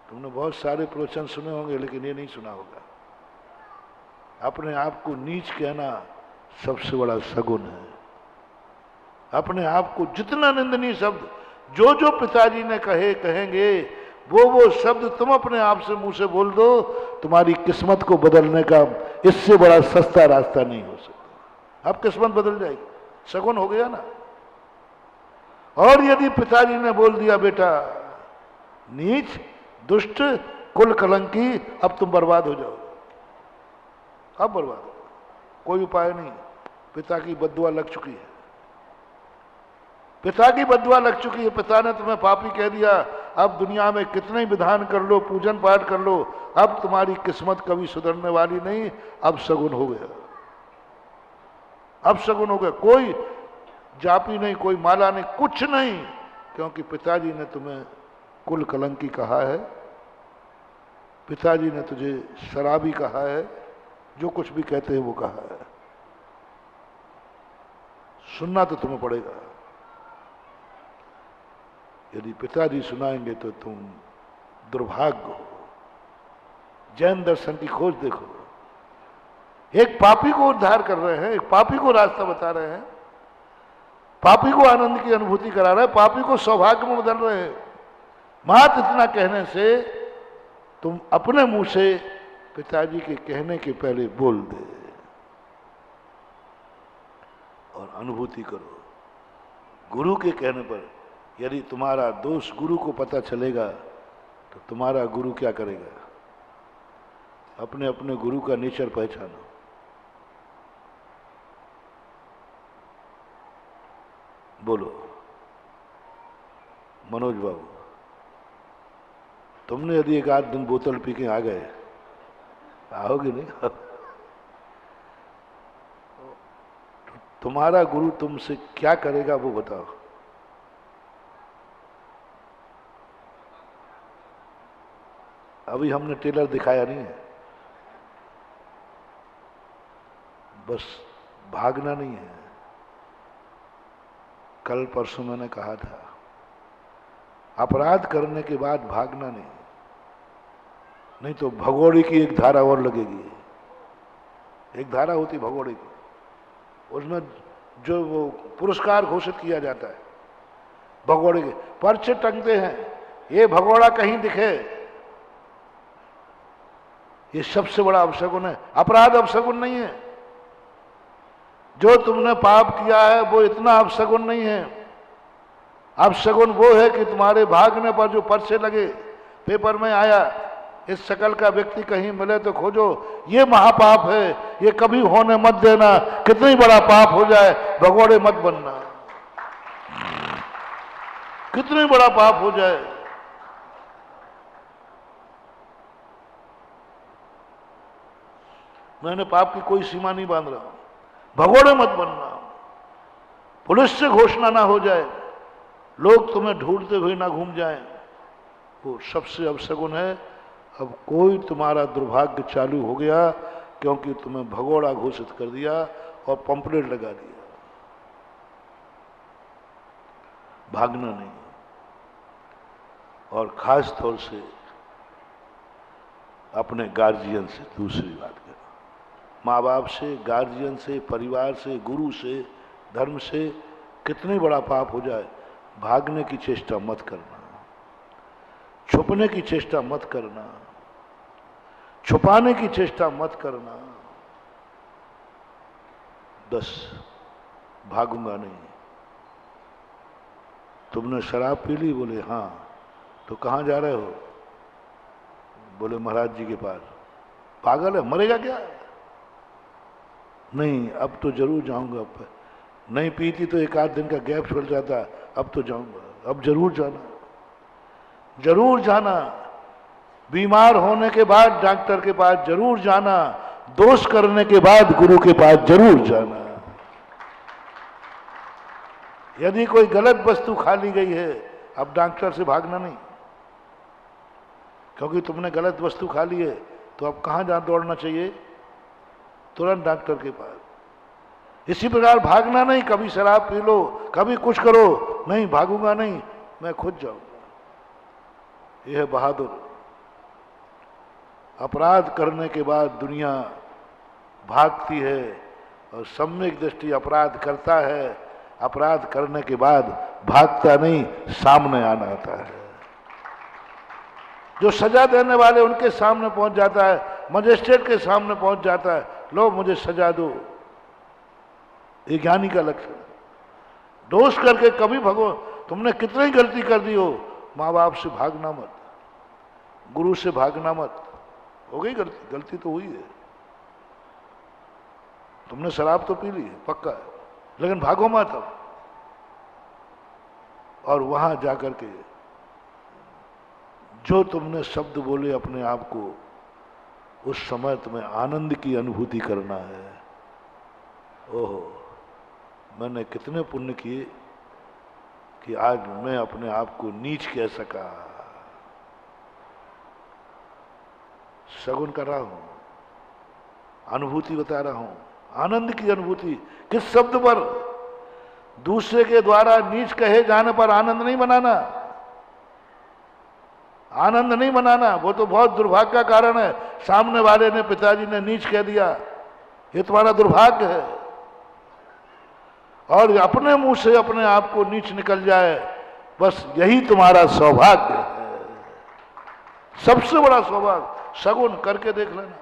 तुमने बहुत सारे प्रवचन सुने होंगे लेकिन ये नहीं सुना होगा। अपने आप को नीच कहना सबसे बड़ा सगुन है। अपने आप को जितना निंदनीय शब्द जो जो पिताजी ने कहेंगे वो शब्द तुम अपने आप से मुंह से बोल दो, तुम्हारी किस्मत को बदलने का इससे बड़ा सस्ता रास्ता नहीं हो सकता। अब किस्मत बदल जाएगी, सगुन हो गया ना। और यदि पिताजी ने बोल दिया बेटा नीच, दुष्ट, कुल कलंकी, अब तुम बर्बाद हो जाओ, अब बर्बाद हो, कोई उपाय नहीं। पिता की बद्दुआ लग चुकी है, पिता की बद्दुआ लग चुकी है। पिता ने तुम्हें पापी कह दिया, अब दुनिया में कितने ही विधान कर लो, पूजन पाठ कर लो, अब तुम्हारी किस्मत कभी सुधरने वाली नहीं। अब सगुन हो गया, अब सगुन हो गया। कोई जापी नहीं, कोई माला नहीं, कुछ नहीं, क्योंकि पिताजी ने तुम्हें कुल कलंकी कहा है, पिताजी ने तुझे शराबी कहा है, जो कुछ भी कहते हैं वो कहा है। सुनना तो तुम्हें पड़ेगा। यदि पिताजी सुनाएंगे तो तुम दुर्भाग्य हो। जैन दर्शन की खोज देखो, एक पापी को उद्धार कर रहे हैं, एक पापी को रास्ता बता रहे हैं, पापी को आनंद की अनुभूति करा रहे हैं, पापी को सौभाग्य में बदल रहे हैं। मात्र इतना कहने से तुम अपने मुंह से पिताजी के कहने के पहले बोल दे और अनुभूति करो। गुरु के कहने पर यदि तुम्हारा दोष गुरु को पता चलेगा तो तुम्हारा गुरु क्या करेगा? अपने अपने गुरु का नेचर पहचानो। बोलो मनोज बाबू, तुमने यदि एक आध दिन बोतल पी के आ गए, आओगे नहीं? तो तुम्हारा गुरु तुमसे क्या करेगा वो बताओ। अभी हमने टेलर दिखाया नहीं है, बस भागना नहीं है। कल परसों मैंने कहा था अपराध करने के बाद भागना नहीं, नहीं तो भगोड़े की एक धारा और लगेगी। एक धारा होती भगोड़े की, उसमें जो वो पुरस्कार घोषित किया जाता है, भगोड़े के पर्चे टंगते हैं, ये भगोड़ा कहीं दिखे, ये सबसे बड़ा अपशगुन है। अपराध अपशगुन नहीं है। जो तुमने पाप किया है वो इतना अपशगुन नहीं है। अपशगुन वो है कि तुम्हारे भागने पर जो पर्चे लगे, पेपर में आया इस शकल का व्यक्ति कहीं मिले तो खोजो, ये महापाप है, ये कभी होने मत देना, कितनी बड़ा पाप हो जाए भगोड़े मत बनना, कितनी बड़ा पाप हो जाए। मैंने पाप की कोई सीमा नहीं बांध रहा, भगोड़े मत बनना, पुलिस से घोषणा ना हो जाए, लोग तुम्हें ढूंढते हुए ना घूम जाएं, वो सबसे अपशगुन है। अब कोई तुम्हारा दुर्भाग्य चालू हो गया क्योंकि तुम्हें भगोड़ा घोषित कर दिया और पंपलेट लगा दिया। भागना नहीं। और खास तौर से अपने गार्जियन से दूसरी बात करो, माँ बाप से, गार्जियन से, परिवार से, गुरु से, धर्म से कितनी बड़ा पाप हो जाए, भागने की चेष्टा मत करना, छुपने की चेष्टा मत करना, छुपाने की चेष्टा मत करना। 10 भागूंगा नहीं। तुमने शराब पी ली? बोले हाँ। तो कहाँ जा रहे हो? बोले महाराज जी के पास। पागल है, मरेगा क्या? नहीं, अब तो जरूर जाऊंगा। नहीं पीती तो एक आध दिन का गैप छोड़ जाता, अब तो जाऊंगा, अब जरूर जाना, जरूर जाना। बीमार होने के बाद डॉक्टर के पास जरूर जाना, दोष करने के बाद गुरु के पास जरूर जाना। यदि कोई गलत वस्तु खा ली गई है, अब डॉक्टर से भागना नहीं, क्योंकि तुमने गलत वस्तु खा ली है, तो अब कहां जा दौड़ना चाहिए? तुरंत डॉक्टर के पास। इसी प्रकार भागना नहीं, कभी शराब पी लो, कभी कुछ करो, नहीं भागूंगा नहीं, मैं खुद जाऊंगा। यह है बहादुर। अपराध करने के बाद दुनिया भागती है और सम्यक दृष्टि अपराध करता है, अपराध करने के बाद भागता नहीं, सामने आना आता है। जो सजा देने वाले उनके सामने पहुंच जाता है, मजिस्ट्रेट के सामने पहुंच जाता है, लो मुझे सजा दो। ये ज्ञानी का लक्षण। दोष करके कभी भगो, तुमने कितनी गलती कर दी हो, माँ बाप से भागना मत, गुरु से भागना मत। हो गई गलती, गलती तो हुई है, तुमने शराब तो पी ली है, पक्का है, लेकिन भागो मत अब। और वहां जाकर के जो तुमने शब्द बोले अपने आप को, उस समय तुम्हें आनंद की अनुभूति करना है। ओहो, मैंने कितने पुण्य किए कि आज मैं अपने आप को नीच कह सका। सगुन कर रहा हूं, अनुभूति बता रहा हूं, आनंद की अनुभूति। किस शब्द पर? दूसरे के द्वारा नीच कहे जाने पर आनंद नहीं बनाना, आनंद नहीं बनाना। वो तो बहुत दुर्भाग्य का कारण है, सामने वाले ने, पिताजी ने नीच कह दिया, ये तुम्हारा दुर्भाग्य है। और अपने मुंह से अपने आप को नीच निकल जाए, बस यही तुम्हारा सौभाग्य है, सबसे बड़ा सौभाग्य। सगुन करके देख लेना,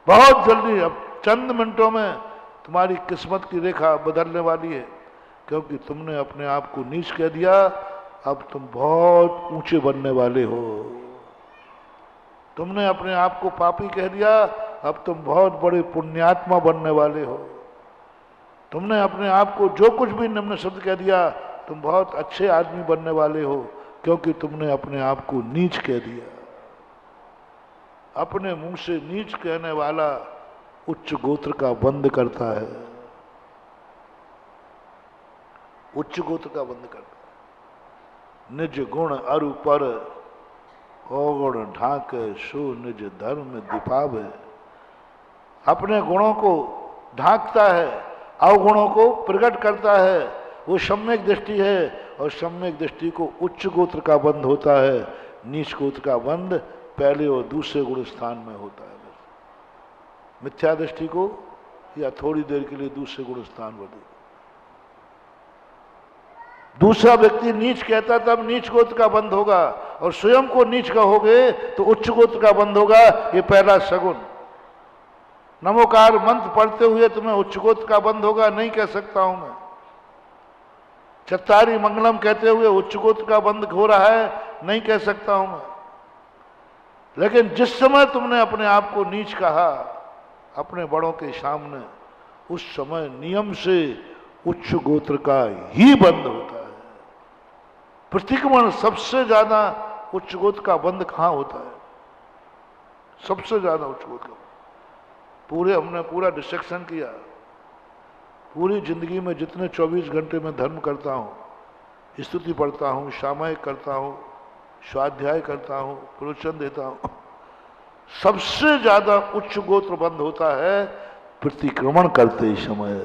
बहुत जल्दी, अब चंद मिनटों में तुम्हारी किस्मत की रेखा बदलने वाली है, क्योंकि तुमने अपने आप को नीच कह दिया। अब तुम बहुत ऊंचे बनने वाले हो। तुमने अपने आप को पापी कह दिया, अब तुम बहुत बड़े पुण्यात्मा बनने वाले हो। तुमने अपने आप को जो कुछ भी निम्न शब्द कह दिया, तुम बहुत अच्छे आदमी बनने वाले हो, क्योंकि तुमने अपने आप को नीच कह दिया। अपने मुंह से नीच कहने वाला उच्च गोत्र का बंद करता है, उच्च गोत्र का बंद करता है। निज गुण अरु पर अवगुण ढाक, सो निज धर्म दीपावे। अपने गुणों को ढांकता है, अवगुणों को प्रकट करता है, वो सम्यक दृष्टि है। और सम्यक दृष्टि को उच्च गोत्र का बंद होता है, नीच गोत्र का बंद पहले और दूसरे गुण स्थान में होता है। मिथ्या दृष्टि को या थोड़ी देर के लिए दूसरे गुण स्थान पर दे। दूसरा व्यक्ति नीच कहता तब नीच गोत्र का बंद होगा, और स्वयं को नीच कहोगे तो उच्च गोत्र का बंद होगा। ये पहला सगुन। नमोकार मंत्र पढ़ते हुए तुम्हें उच्च गोत्र का बंद होगा नहीं कह सकता हूं मैं। चत्तारी मंगलम कहते हुए उच्च गोत्र का बंद हो रहा है नहीं कह सकता हूं मैं। लेकिन जिस समय तुमने अपने आप को नीच कहा अपने बड़ों के सामने, उस समय नियम से उच्च गोत्र का ही बंद होता है। प्रतिक्रमण सबसे ज्यादा उच्च गोत्र का बंद कहां होता है? सबसे ज्यादा उच्च गोत्र का। पूरे हमने पूरा डिस्ट्रक्शन किया। पूरी जिंदगी में जितने 24 घंटे में धर्म करता हूं, स्तुति पढ़ता हूं, सामायिक करता हूं, स्वाध्याय करता हूं, प्रवचन देता हूं, सबसे ज्यादा उच्च गोत्र बंद होता है प्रतिक्रमण करते समय।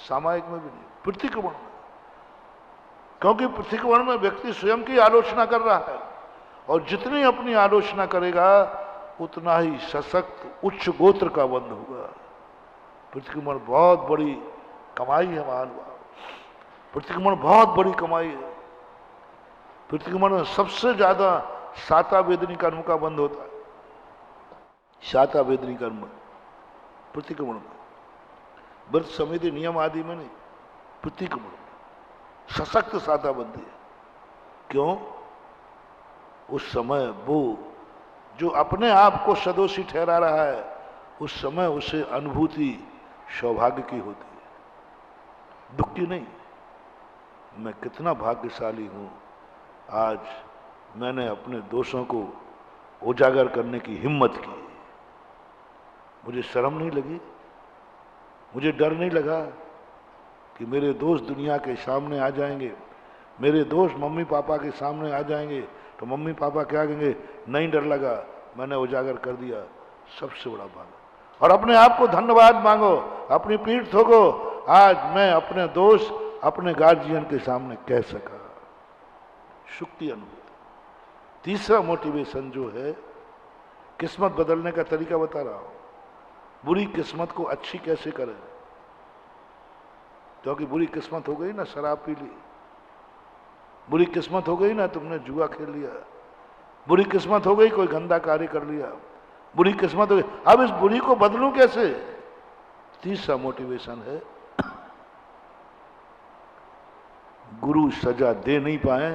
सामायिक में भी नहीं, प्रतिक्रमण में। क्योंकि प्रतिक्रमण में व्यक्ति स्वयं की आलोचना कर रहा है, और जितनी अपनी आलोचना करेगा उतना ही सशक्त उच्च गोत्र का बंद होगा। प्रतिक्रमण बहुत बड़ी कमाई है महानुभाव, प्रतिक्रमण बहुत बड़ी कमाई है। प्रतिक्रमण में सबसे ज्यादा साता वेदनी कर्म का बंद होता है। साता वेदनी कर्म प्रतिक्रमण में, व्रत समिति नियम आदि में नहीं, प्रतिक्रमण में सशक्त साता बंदी है। क्यों? उस समय वो जो अपने आप को सदोषी ठहरा रहा है, उस समय उसे अनुभूति सौभाग्य की होती है, दुख की नहीं। मैं कितना भाग्यशाली हूं, आज मैंने अपने दोषों को उजागर करने की हिम्मत की, मुझे शर्म नहीं लगी, मुझे डर नहीं लगा कि मेरे दोस्त दुनिया के सामने आ जाएंगे, मेरे दोस्त मम्मी पापा के सामने आ जाएंगे तो मम्मी पापा क्या कहेंगे। नहीं डर लगा, मैंने उजागर कर दिया, सबसे बड़ा भाग। और अपने आप को धन्यवाद मांगो, अपनी पीठ ठोको, आज मैं अपने दोस्त अपने गार्जियन के सामने कह सका, शुक्ति अनुभूति। तीसरा मोटिवेशन जो है, किस्मत बदलने का तरीका बता रहा हूं। बुरी किस्मत को अच्छी कैसे करें, क्योंकि बुरी किस्मत हो गई ना, शराब पी ली, बुरी किस्मत हो गई ना, तुमने जुआ खेल लिया, बुरी किस्मत हो गई कोई गंदा कार्य कर लिया, बुरी किस्मत हो गई, अब इस बुरी को बदलूं कैसे। तीसरा मोटिवेशन है, गुरु सजा दे नहीं पाए,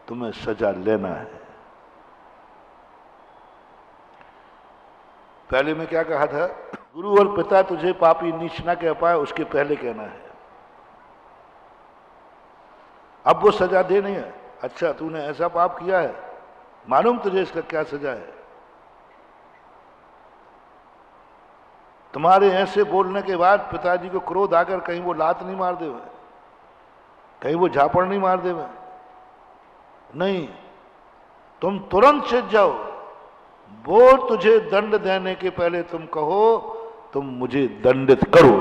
तुम्हें सजा लेना है। पहले मैं क्या कहा था, गुरु और पिता तुझे पापी नीच ना कह पाए उसके पहले कहना है। अब वो सजा दे नहीं है, अच्छा तूने ऐसा पाप किया है, मालूम तुझे इसका क्या सजा है। तुम्हारे ऐसे बोलने के बाद पिताजी को क्रोध आकर कहीं वो लात नहीं मार देवे, कहीं वो झापड़ नहीं मार देवे, नहीं, तुम तुरंत छिप जाओ। वो तुझे दंड देने के पहले तुम कहो तुम मुझे दंडित करो,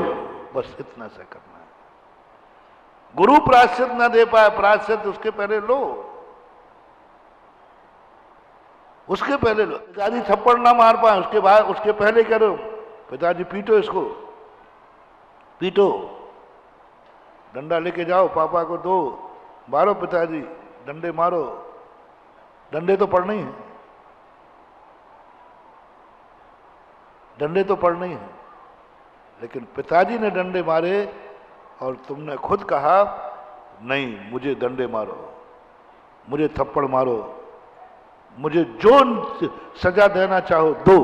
बस इतना सा करना है। गुरु प्रायश्चित ना दे पाए, प्रायश्चित उसके पहले लो, उसके पहले लो। पिताजी थप्पड़ ना मार पाए उसके बाद, उसके पहले करो, पिताजी पीटो, इसको पीटो, डंडा लेके जाओ, पापा को दो, मारो पिताजी, डंडे मारो, डंडे तो पड़ने ही है, डंडे तो पड़ने ही है। लेकिन पिताजी ने डंडे मारे और तुमने खुद कहा नहीं, मुझे डंडे मारो, मुझे थप्पड़ मारो, मुझे जो सजा देना चाहो दो।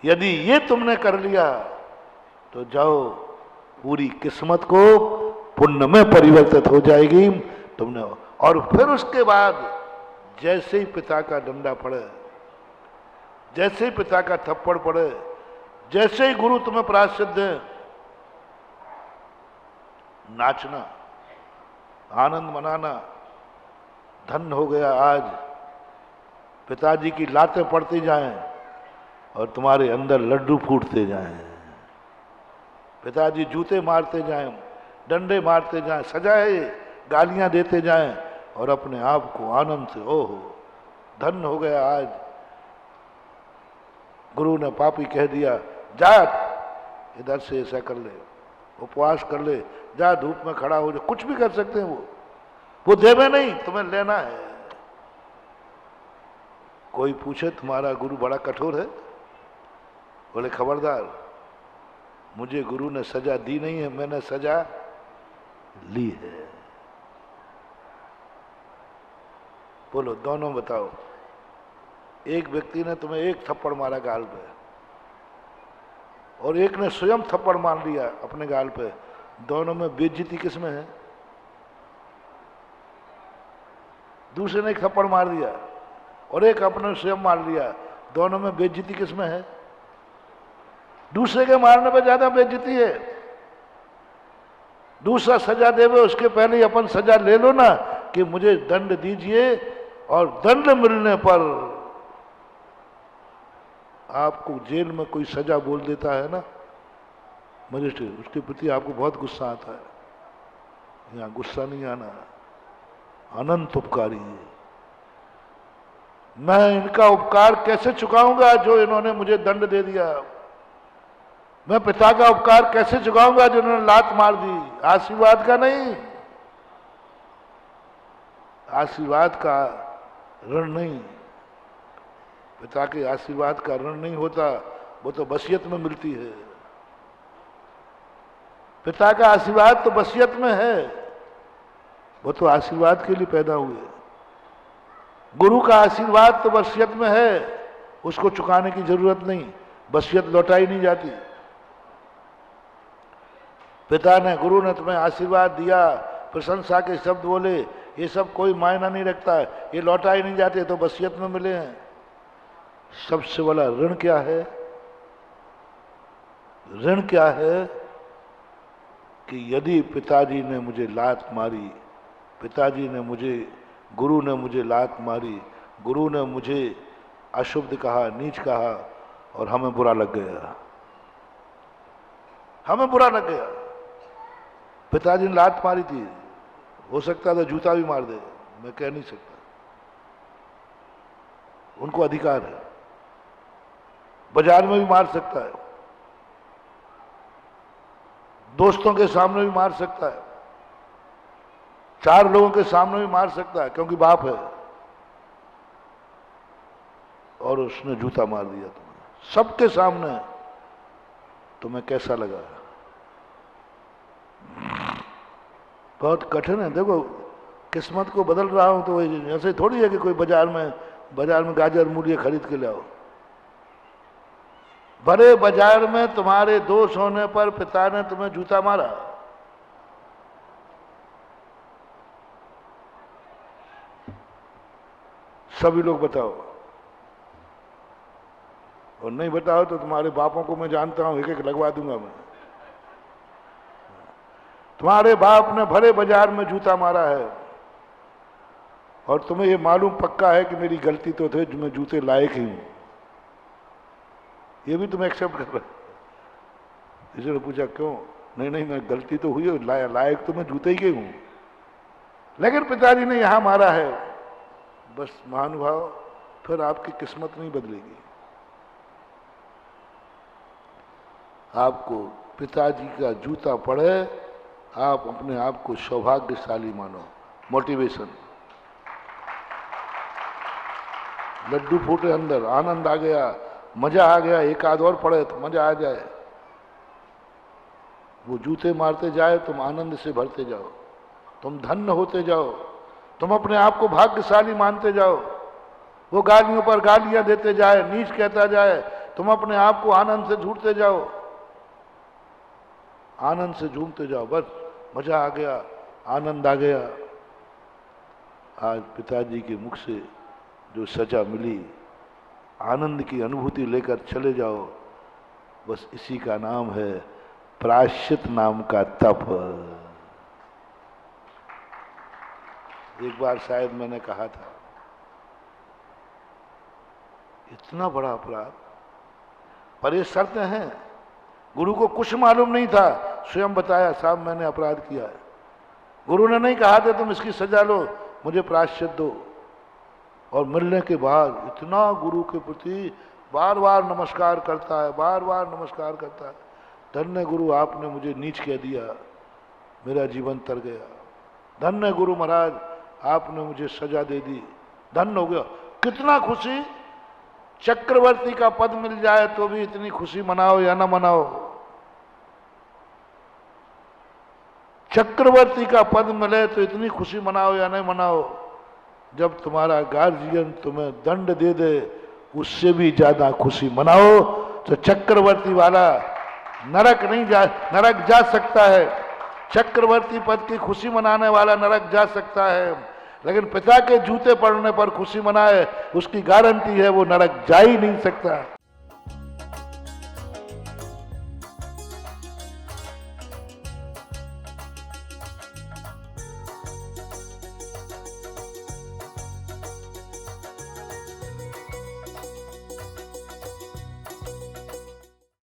यदि ये तुमने कर लिया तो जाओ, पूरी किस्मत को पुण्य में परिवर्तित हो जाएगी तुमने। और फिर उसके बाद जैसे ही पिता का डंडा पड़े, जैसे ही पिता का थप्पड़ पड़े, जैसे ही गुरु तुम्हें प्रायश्चित दे, नाचना, आनंद मनाना, धन्य हो गया आज, पिताजी की लातें पड़ती जाएं और तुम्हारे अंदर लड्डू फूटते जाएं, पिताजी जूते मारते जाएं, डंडे मारते जाएं, सजाए गालियां देते जाएं और अपने आप को आनंद से, ओहो धन्य हो गया आज, गुरु ने पापी कह दिया, जा इधर से ऐसा कर ले, उपवास कर ले, जा धूप में खड़ा हो जा, कुछ भी कर सकते हैं वो देवे नहीं, तुम्हें लेना है। कोई पूछे तुम्हारा गुरु बड़ा कठोर है, बोले खबरदार, मुझे गुरु ने सजा दी नहीं है, मैंने सजा ली है। बोलो दोनों बताओ, एक व्यक्ति ने तुम्हें एक थप्पड़ मारा गाल पे और एक ने स्वयं थप्पड़ मार लिया अपने गाल पे, दोनों में बेइज्जती किसमें है? दूसरे ने एक थप्पड़ मार दिया और एक अपने स्वयं मार लिया, दोनों में बेइज्जती किसमें है? दूसरे के मारने पे ज्यादा बेइज्जती है। दूसरा सजा देवे उसके पहले ही अपन सजा ले लो ना कि मुझे दंड दीजिए, और दंड मिलने पर आपको जेल में कोई सजा बोल देता है ना मजिस्ट्रेट, उसके प्रति आपको बहुत गुस्सा आता है। यहाँ गुस्सा नहीं आना, अनंत उपकारी है। मैं इनका उपकार कैसे चुकाऊंगा जो इन्होंने मुझे दंड दे दिया? मैं पिता का उपकार कैसे चुकाऊंगा जो इन्होंने लात मार दी? आशीर्वाद का नहीं, आशीर्वाद का ऋण नहीं, पिता के आशीर्वाद का ऋण नहीं होता, वो तो वसीयत में मिलती है। पिता का आशीर्वाद तो वसीयत में है, वो तो आशीर्वाद के लिए पैदा हुए। गुरु का आशीर्वाद तो वसीयत में है, उसको चुकाने की जरूरत नहीं। वसीयत लौटाई नहीं जाती। पिता ने, गुरु ने तुम्हें आशीर्वाद दिया, प्रशंसा के शब्द बोले, ये सब कोई मायना नहीं रखता है, ये लौटाई नहीं जाते तो वसीयत में मिले हैं। सबसे बड़ा ऋण क्या है? ऋण क्या है कि यदि पिताजी ने मुझे लात मारी, पिताजी ने मुझे, गुरु ने मुझे लात मारी, गुरु ने मुझे अशुद्ध कहा, नीच कहा, और हमें बुरा लग गया, हमें बुरा लग गया। पिताजी ने लात मारी थी, हो सकता था जूता भी मार दे, मैं कह नहीं सकता, उनको अधिकार है, बाजार में भी मार सकता है, दोस्तों के सामने भी मार सकता है, 4 लोगों के सामने भी मार सकता है, क्योंकि बाप है। और उसने जूता मार दिया तुम्हें सबके सामने, तुम्हें कैसा लगा? बहुत कठिन है। देखो, किस्मत को बदल रहा हूं तो ऐसे थोड़ी है कि कोई बाजार में गाजर मूली खरीद के लाओ। बड़े बाजार में तुम्हारे दोष होने पर पिता ने तुम्हें जूता मारा, सभी लोग बताओ, और नहीं बताओ तो तुम्हारे बापों को मैं जानता हूं, एक एक लगवा दूंगा मैं। तुम्हारे बाप ने भरे बाजार में जूता मारा है, और तुम्हें ये मालूम पक्का है कि मेरी गलती तो थे, जो मैं जूते लायक ही हूं, ये भी तुम एक्सेप्ट कर रहे। किसी ने पूछा क्यों? नहीं, मैं गलती तो हुई है, लायक तो मैं जूते ही हूं, लेकिन पिताजी ने यहां मारा है। बस महानुभाव, फिर आपकी किस्मत नहीं बदलेगी। आपको पिताजी का जूता पड़े, आप अपने आप को सौभाग्यशाली मानो। मोटिवेशन, लड्डू फूटे अंदर, आनंद आ गया, मजा आ गया, एक आध और पड़े तो मजा आ जाए। वो जूते मारते जाए, तुम आनंद से भरते जाओ, तुम धन्य होते जाओ, तुम अपने आप को भाग्यशाली मानते जाओ। वो गालियों पर गालियां देते जाए, नीच कहता जाए, तुम अपने आप को आनंद से झूठते जाओ, आनंद से झूमते जाओ। बस मजा आ गया, आनंद आ गया। आज पिताजी के मुख से जो सजा मिली, आनंद की अनुभूति लेकर चले जाओ। बस इसी का नाम है प्रायश्चित नाम का तप। एक बार शायद मैंने कहा था, इतना बड़ा अपराध, पर ये शर्तें हैं। गुरु को कुछ मालूम नहीं था, स्वयं बताया, साहब मैंने अपराध किया है। गुरु ने नहीं कहा था तुम इसकी सजा लो, मुझे प्रायश्चित दो। और मिलने के बाद इतना गुरु के प्रति बार बार नमस्कार करता है, बार बार नमस्कार करता है। धन्य गुरु, आपने मुझे नीच कह दिया, मेरा जीवन तर गया। धन्य गुरु महाराज, आपने मुझे सजा दे दी, धन्य हो गया। कितना खुशी! चक्रवर्ती का पद मिल जाए तो भी इतनी खुशी मनाओ या ना मनाओ। चक्रवर्ती का पद मिले तो इतनी खुशी मनाओ या नहीं मनाओ। जब तुम्हारा गार्जियन तुम्हें दंड दे दे, उससे भी ज्यादा खुशी मनाओ। तो चक्रवर्ती वाला नरक जा सकता है, चक्रवर्ती पद की खुशी मनाने वाला नरक जा सकता है, लेकिन पिता के जूते पड़ने पर खुशी मनाए, उसकी गारंटी है वो नरक जा ही नहीं सकता।